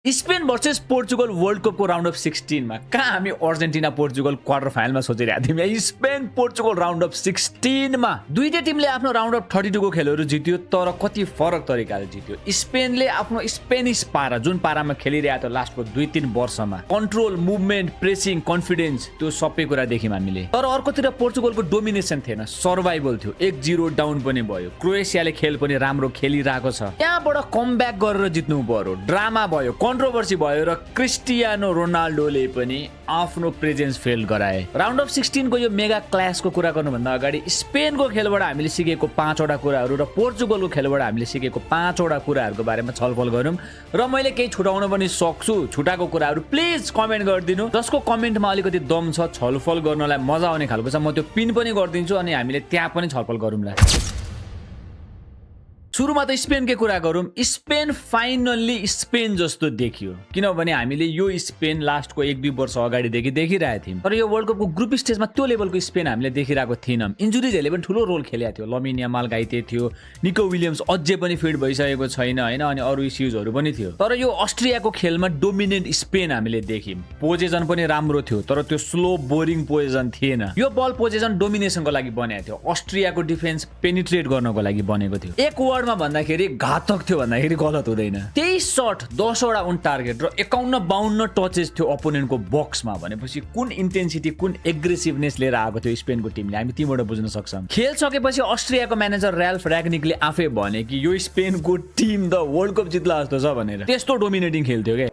Spain versus Portugal world कपको round of 16 मा कहाँ हामी अर्जेन्टिना पोर्चुगल क्वार्टर फाइनलमा सोचिरहेको थियौँ यहाँ स्पेन पोर्चुगल राउन्ड अफ 16 मा दुईटै टिमले आफ्नो राउन्ड अफ 32 को खेलहरू जित्यो तर कति फरक तरिकाले जित्यो। स्पेनले आफ्नो स्पेनिस पारा जुन पारामा खेलिरहेको थियो लास्टको 2-3 वर्षमा कन्ट्रोल मुभमेन्ट प्रेसिङ कन्फिडेन्स त्यो सबै कुरा देख्यौँ हामीले। तर अर्कोतिर पोर्चुगलको डोमिनेसन थिएन, सर्भाइभल थियो। 1-0 डाउन पनि भयो, क्रोएसियाले खेल पनि राम्रो खेलिरहेको छ, त्यहाँबाट कमब्याक गरेर जित्नु पर्यो, ड्रामा भयो, कन्ट्रोभर्सी भयो र क्रिस्टियानो रोनाल्डोले पनि आफ्नो प्रेजेन्स फेल गराए। राउन्ड अफ 16 को यो मेगा क्लासको कुरा गर्नुभन्दा अगाडि स्पेनको खेलबाट हामीले सिकेको 5 वटा कुराहरू र पोर्चुगलको खेलबाट हामीले सिकेको 5 वटा कुराहरूको बारेमा छलफल गरौँ र मैले केही छुटाउन पनि सक्छु। छुटाएको कुराहरू प्लिज कमेन्ट गरिदिनु, जसको कमेन्टमा अलिकति दम छ, छलफल गर्नलाई मजा आउने खालको छ, म त्यो पिन पनि गरिदिन्छु अनि हामीले त्यहाँ पनि छलफल गरौँला। सुरुमा त स्पेनकै कुरा गरौँ। स्पेन फाइनल्ली स्पेन जस्तो देखियो किनभने हामीले यो स्पेन लास्टको 1-2 वर्ष अगाडिदेखि देखिरहेको थियौँ, तर यो वर्ल्ड कपको ग्रुप स्टेजमा त्यो लेभलको स्पेन हामीले देखिरहेको थिएनौँ। इन्जुरिजहरूले पनि ठुलो रोल खेलेको थियो। लमिन यामाल घाइते थियो, निको विलियम्स अझै पनि फिट भइसकेको छैन होइन, अनि अरू इस्युजहरू पनि थियो। तर यो अस्ट्रियाको खेलमा डोमिनेन्ट स्पेन हामीले देख्यौँ। पोजेसन पनि राम्रो थियो तर त्यो स्लो बोरिङ पोजेसन थिएन। यो बल पोजेसन डोमिनेसनको लागि बनेको थियो, अस्ट्रियाको डिफेन्स पेनिट्रेट गर्नको लागि बनेको थियो। एक वर्डमा भन्दाखेरि घातक थियो भन्दाखेरि गलत हुँदैन। 23 शट 10 वटा अन टार्गेट र 51-52 टचेस थियो अपोनेन्टको बक्समा भनेपछि कुन इन्टेन्सिटी कुन एग्रेसिभनेस लिएर आएको थियो स्पेनको टिमले हामी तीबाट बुझ्न सक्छौँ। खेल सकेपछि अस्ट्रियाको म्यानेजर र्याल्फ र्याग्निकले आफै भने कि यो स्पेनको टिम द वर्ल्ड कप जित्ला जस्तो छ भनेर। त्यस्तो डोमिनेटिङ खेल्थ्यो के।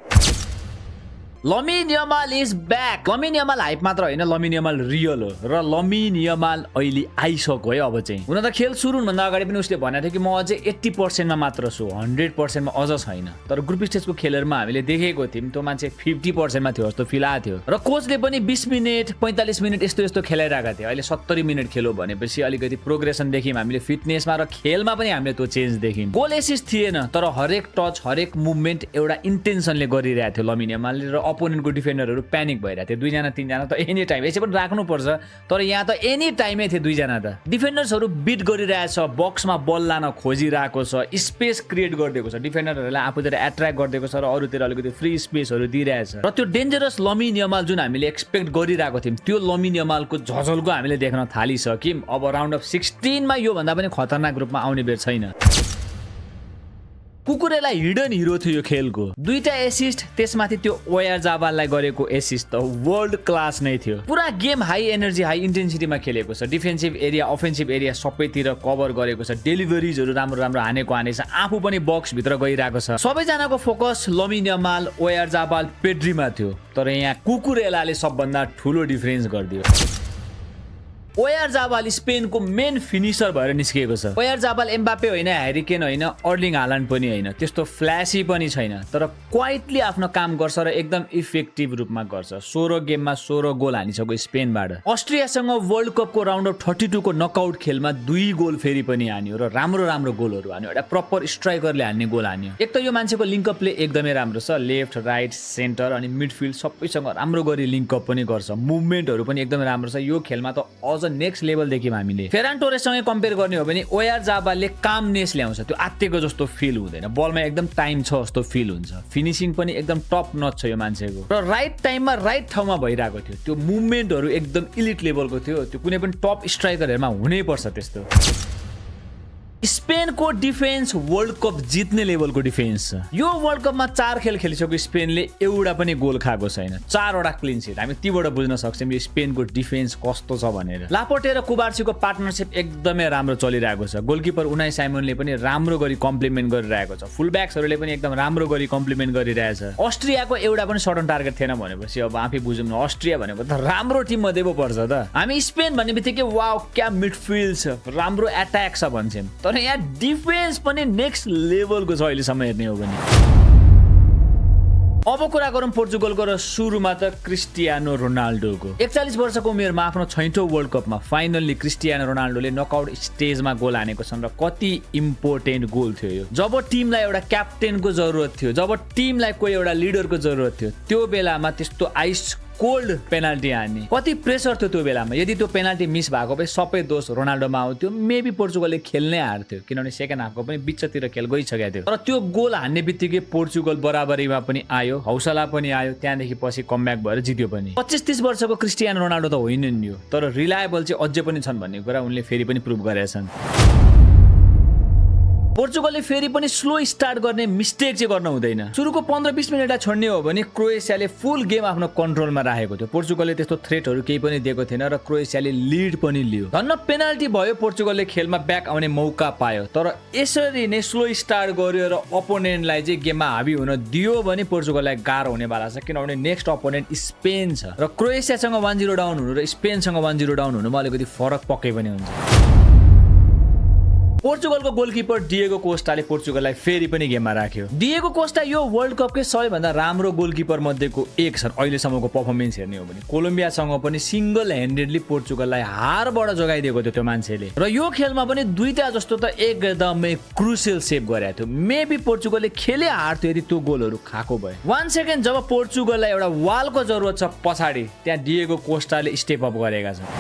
Lamin Yamal is back. Lamin Yamal hype मात्र होइन, लमिन यमाल रियल हो र लमिन यमाल अहिले आइसक्यो है। अब चाहिँ हुन त खेल सुरु हुनुभन्दा अगाडि पनि उसले भनेको थियो कि म अझै 80% मा मात्र छु, 100% मा अझ छैन। तर ग्रुप स्टेजको खेलहरूमा हामीले देखेको थियौँ त्यो मान्छे 50% मा थियो जस्तो फिल आएको थियो र कोचले पनि 20 मिनट 45 मिनट यस्तो यस्तो खेलाइरहेका थियो। अहिले 70 मिनट खेलो भनेपछि अलिकति प्रोग्रेसन देख्यौँ हामीले फिटनेसमा र खेलमा पनि हामीले त्यो चेन्ज देख्यौँ। गोल एसिस्ट थिएन तर हरेक टच हरेक मुभमेन्ट एउटा इन्टेन्सनले गरिरहेको थियो लमिन यमालले र अपोनेन्टको डिफेन्डरहरू प्यानिक भइरहेको थियो। 2 जना 3 जना त एनी टाइम यसै पनि राख्नुपर्छ, तर यहाँ त एनी टाइमै थियो 2 जना त। डिफेन्डर्सहरू बिट गरिरहेछ, बक्समा बल लान खोजिरहेको छ, स्पेस क्रिएट गरिदिएको छ, डिफेन्डरहरूलाई आफूतिर एट्र्याक्ट गरिदिएको छ र अरूतिर अलिकति फ्री स्पेसहरू दिइरहेछ र त्यो डेन्जरस लमिन यमाल जुन हामीले एक्सपेक्ट गरिरहेको थियौँ त्यो लमिन यमालको झझल्को हामीले देख्न थालिसक्यौँ। अब राउन्ड अफ 16 मा योभन्दा पनि खतरनाक रूपमा आउने बेर छैन। कुकुरेला हिडन हिरो थियो यो खेलको। 2टा एसिस्ट, त्यसमाथि त्यो ओयारजाबाललाई गरेको एसिस्ट त वर्ल्ड क्लास नै थियो। पुरा गेम हाई एनर्जी हाई इन्टेन्सिटीमा खेलेको छ, डिफेन्सिभ एरिया अफेन्सिभ एरिया सबैतिर कभर गरेको छ, डेलिभरिजहरू राम्रो राम्रो हानेको हानेछ, आफू पनि बक्स भित्र गइरहेको छ। सबैजनाको फोकस लमिन यमाल ओयारजाबाल पेड्रीमा थियो, तर यहाँ कुकुरेलाले सबभन्दा ठुलो डिफरेन्स गरिदियो। ओयारजाबाल स्पेनको मेन फिनिसर भएर निस्किएको छ। ओयारजाबाल एम्बापे होइन, ह्यारी केन होइन, अर्लिङ हालान्ड पनि होइन, त्यस्तो फ्ल्यासी पनि छैन, तर क्वाइटली आफ्नो काम गर्छ र एकदम इफेक्टिभ रूपमा गर्छ। 16 गेममा 16 गोल हानिसक्यो स्पेनबाट। अस्ट्रियासँग वर्ल्ड कपको राउन्ड अफ 32 को नकआउट खेलमा 2 गोल फेरि पनि हान्यो र राम्रो राम्रो गोलहरू हान्यो। एउटा प्रपर स्ट्राइकरले हान्ने गोल हान्यो। एक त यो मान्छेको लिङ्कअप प्ले एकदमै राम्रो छ, लेफ्ट राइट सेन्टर अनि मिडफिल्ड सबैसँग राम्रो गरी लिङ्कअप पनि गर्छ, मुभमेन्टहरू पनि एकदमै राम्रो छ। यो खेलमा त अझ नेक्स्ट लेभल देख्यौँ हामीले। फेरान टोरेससँग कम्पेयर गर्ने हो भने ओयारजाबालले कामनेस ल्याउँछ, त्यो आत्तेको जस्तो फिल हुँदैन, बलमा एकदम टाइम छ जस्तो फिल हुन्छ, फिनिसिङ पनि एकदम टप नच छ यो मान्छेको र राइट टाइममा राइट ठाउँमा भइरहेको थियो। त्यो मुभमेन्टहरू एकदम इलिट लेभलको थियो, त्यो कुनै पनि टप स्ट्राइकरहरूमा हुनै पर्छ त्यस्तो। स्पेनको डिफेन्स वर्ल्ड कप जित्ने लेभलको डिफेन्स छ। यो वर्ल्ड कपमा 4 खेल खेलिसक्यो स्पेनले, एउटा पनि गोल खाएको छैन, 4 वटा क्लिन सिट। हामी तीबाट बुझ्न सक्छौँ यो स्पेनको डिफेन्स कस्तो छ भनेर। लापोर्टे र कुबार्सीको पार्टनरसिप एकदमै राम्रो चलिरहेको छ। गोलकिपर उनाई साइमनले पनि राम्रो गरी कम्प्लिमेन्ट गरिरहेको छ, फुलब्याक्सहरूले पनि एकदम राम्रो गरी कम्प्लिमेन्ट गरिरहेछ। अस्ट्रियाको एउटा पनि सर्ट अन टार्गेट थिएन भनेपछि अब आफै बुझौँ न, अस्ट्रिया भनेको त राम्रो टिम मध्ये पो पर्छ त। हामी स्पेन भन्ने बित्तिकै वाउ क्या मिडफिल्ड छ, राम्रो एट्याक छ भन्छौँ, तर यहाँ डिफेन्स पनि नेक्स्ट लेभलको छ अहिलेसम्म हेर्ने हो भने। अब कुरा गरौँ पोर्चुगलको र सुरुमा त क्रिस्टियानो रोनाल्डोको। 41 वर्षको उमेरमा आफ्नो 6औं वर्ल्ड कपमा फाइनल्ली क्रिस्टियानो रोनाल्डोले नकआउट स्टेजमा गोल हानेको छन् र कति इम्पोर्टेन्ट गोल थियो यो। जब टिमलाई एउटा क्याप्टेनको जरुरत थियो, जब टिमलाई कोही एउटा लिडरको जरुरत थियो, त्यो बेलामा त्यस्तो आइस कोल्ड पेनाल्टी हान्ने। कति प्रेसर थियो त्यो बेलामा। यदि त्यो पेनाल्टी मिस भएको भए सबै दोष रोनाल्डोमा आउँथ्यो, मेबी पोर्चुगलले खेल्नै हार्थ्यो, किनभने सेकेन्ड हाफको पनि बिचतिर खेल गइसकेको थियो। तर त्यो गोल हान्ने बित्तिकै पोर्चुगल बराबरीमा पनि आयो, हौसला पनि आयो, त्यहाँदेखि पछि कमब्याक भएर जित्यो पनि। 25-30 वर्षको क्रिस्टियानो रोनाल्डो त होइन नि यो, तर रिलायबल चाहिँ अझै पनि छन् भन्ने कुरा उनले फेरि पनि प्रुभ गरेका छन्। पोर्चुगलले फेरि पनि स्लो स्टार्ट गर्ने मिस्टेक चाहिँ गर्न हुँदैन। सुरुको 15-20 मिनेटलाई छोड्ने हो भने क्रोएसियाले फुल गेम आफ्नो कन्ट्रोलमा राखेको थियो। पोर्चुगलले त्यस्तो थ्रेटहरू केही पनि दिएको थिएन र क्रोएसियाले लिड पनि लियो। धन्न पेनाल्टी भयो, पोर्चुगलले खेलमा ब्याक आउने मौका पायो। तर यसरी नै स्लो स्टार्ट गर्यो र अपोनेन्टलाई चाहिँ गेममा हाबी हुन दियो भने पोर्चुगललाई गाह्रो हुनेवाला छ, किनभने नेक्स्ट अपोनेन्ट स्पेन छ र क्रोएसियासँग 1-0 डाउन हुनु र स्पेनसँग 1-0 डाउन हुनुमा अलिकति फरक पक्कै पनि हुन्छ। पोर्चुगलको गोलकिपर डिएगो कोस्टाले पोर्चुगललाई फेरि पनि गेममा राख्यो। डिएगो कोस्टा यो वर्ल्ड कपकै सबैभन्दा राम्रो गोलकिपर मध्येको एक छन् अहिलेसम्मको पर्फर्मेन्स हेर्ने हो भने। कोलम्बियासँग पनि सिंगल ह्यान्डेडली पोर्चुगललाई हारबाट जोगाइदिएको थियो त्यो मान्छेले। र यो खेलमा पनि दुईटा जस्तो त एकदमै क्रुसियल सेभ गरेको थियो। मेबी पोर्चुगलले खेले हार्थ्यो यदि त्यो गोलहरू खाएको भए। 1 सेकेन्ड जब पोर्चुगललाई एउटा वालको जरुरत छ पछाडि, त्यहाँ डिएगो कोस्टाले स्टेप अप गरेका छन्।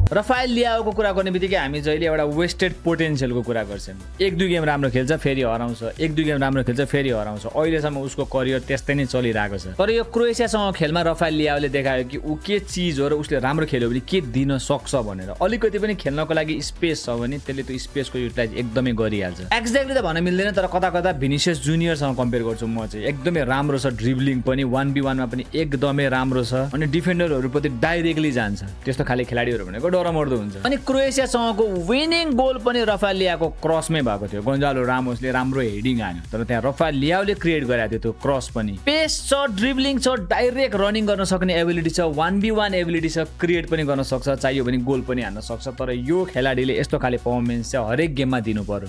रफाएल लियाओको कुरा गर्ने बित्तिकै हामी जहिले एउटा वेस्टेड पोटेन्सियलको कुरा गर्छौँ। 1-2 गेम राम्रो खेल्छ फेरि हराउँछ, 1-2 गेम राम्रो खेल्छ फेरि हराउँछ। अहिलेसम्म उसको करियर त्यस्तै नै चलिरहेको छ। तर यो क्रोएसियासँग खेलमा रफाएल लियाओले देखायो कि ऊ के चिज हो र उसले राम्रो खेल्यो भने के दिन सक्छ भनेर। अलिकति पनि खेल्नको लागि स्पेस छ भने त्यसले त्यो स्पेसको युटिलाइज एकदमै गरिहाल्छ। एक्ज्याक्टली त भन्न मिल्दैन, तर कता कता भिनिसियस जुनियरसँग कम्पेयर गर्छु म चाहिँ। एकदमै राम्रो छ, ड्रिब्लिङ पनि 1v1 मा पनि एकदमै राम्रो छ, अनि डिफेन्डरहरूप्रति डाइरेक्टली जान्छ। त्यस्तो खाले खेलाडीहरू भनेको डरमर्दो हुन्छ। अनि क्रोएसियासँगको विनिङ गोल पनि रफाएल लियाओको क्रसमै भएको थियो। गोन्जालो रामोसले राम्रो हेडिङ हान्यो, तर त्यहाँ रफाएल लियाओले क्रिएट गराएको थियो त्यो क्रस पनि। पेस छ, ड्रिब्लिङ छ, डाइरेक्ट रनिङ गर्न सक्ने एबिलिटी छ, 1v1 एबिलिटी छ, क्रिएट पनि गर्न सक्छ, चाहियो भने गोल पनि हान्न सक्छ। तर यो खेलाडीले यस्तो खाले पर्फर्मेन्स चाहिँ हरेक गेममा दिनु पर्यो।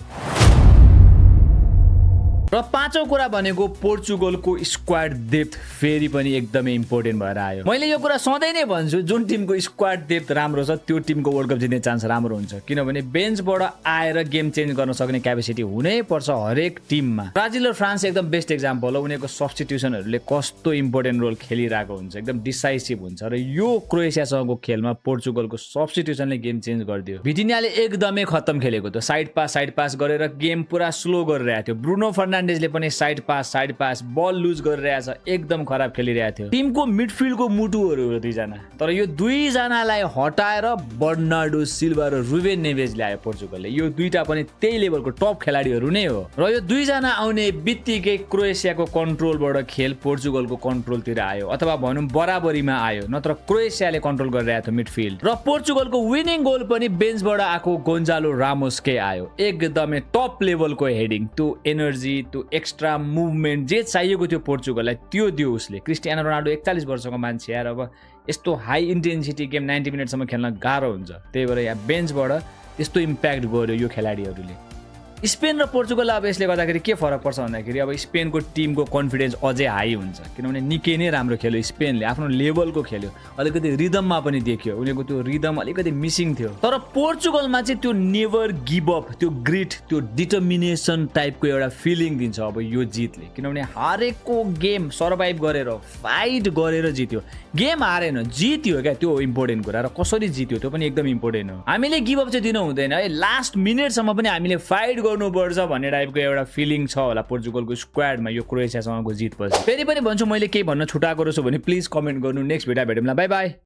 र पाँचौं कुरा भनेको पोर्चुगलको स्क्वाड डेप्थ फेरि पनि एकदमै इम्पोर्टेन्ट भएर आयो। मैले यो कुरा सधैँ नै भन्छु, जुन टिमको स्क्वाड डेप्थ राम्रो छ त्यो टिमको वर्ल्ड कप जित्ने चान्स राम्रो हुन्छ, किनभने बेन्चबाट आएर गेम चेन्ज गर्न सक्ने क्यापेसिटी हुनै पर्छ हरेक टिममा। ब्राजिल र फ्रान्स एकदम बेस्ट एक्जाम्पल हो। उनीहरूको सब्स्टिट्युसनहरूले कस्तो इम्पोर्टेन्ट रोल खेलिरहेको हुन्छ, एकदम डिसाइसिभ हुन्छ। र यो क्रोएसियासँगको खेलमा पोर्चुगलको सब्स्टिट्युसनले गेम चेन्ज गरिदियो। भिटिनियाले एकदमै खत्तम खेलेको थियो, साइड पास गरेर गेम पुरा स्लो गरिरहेको थियो। ब्रुनो फर्नान्डेजले पनि साइड पास बल लुज गरिरहेछ, एकदम खराब खेलिरहेको थियो। टिमको मिडफिल्डको मुटुहरू हो दुईजना, तर यो दुईजनालाई हटाएर बर्नार्डो सिल्भा र रुबेन नेभेज ल्यायो पोर्चुगलले। यो दुईटा पनि त्यही लेभलको टप खेलाडीहरू नै हो। र यो दुईजना आउने बित्तिकै क्रोएसियाको कन्ट्रोलबाट खेल पोर्चुगलको कन्ट्रोलतिर आयो, अथवा भनौँ बराबरीमा आयो, नत्र क्रोएसियाले कन्ट्रोल गरिरहेको थियो मिडफिल्ड। र पोर्चुगलको विनिङ गोल पनि बेन्चबाट आएको गोन्जालो रामोसकै आयो। एकदमै टप लेभलको हेडिङ, त्यो एनर्जी, त्यो एक्स्ट्रा मुभमेन्ट जे चाहिएको थियो पोर्चुगललाई त्यो दियो उसले। क्रिस्टियानो रोनाल्डो 41 वर्षको मान्छे यार, अब यस्तो हाई इन्टेन्सिटी गेम 90 मिनटसम्म खेल्न गाह्रो हुन्छ। त्यही भएर यहाँ बेन्चबाट त्यस्तो इम्प्याक्ट गर्यो यो खेलाडीहरूले। स्पेन र पोर्चुगल अब यसले गर्दाखेरि के फरक पर्छ भन्दाखेरि अब स्पेनको टिमको कन्फिडेन्स अझै हाई हुन्छ, किनभने निकै नै राम्रो खेल्यो स्पेनले, आफ्नो लेभलको खेल्यो, अलिकति रिदममा पनि देखियो उनीहरूको त्यो रिदम अलिकति मिसिङ थियो। तर पोर्चुगलमा चाहिँ त्यो नेभर गिभ अप, त्यो ग्रिट, त्यो डिटर्मिनेसन टाइपको एउटा फिलिङ दिन्छ अब यो जितले, किनभने हारेको गेम सर्भाइभ गरेर फाइट गरेर जित्यो। गेम हारेन, जित्यो क्या, त्यो इम्पोर्टेन्ट कुरा। र कसरी जित्यो त्यो पनि एकदम इम्पोर्टेन्ट हो। हामीले गिभ अप चाहिँ दिनु हुँदैन है, लास्ट मिनेटसम्म पनि हामीले फाइट गर्नुपर्छ भन्ने टाइपको एउटा फिलिङ छ होला पोर्चुगलको स्क्वाडमा यो क्रोएसियासँगको जितपछि। फेरि पनि भन्छु, मैले केही भन्न छुटाएको रहेछु भने प्लिज कमेन्ट गर्नु। नेक्स्ट भिडियो भेटौँला, बाई बाई।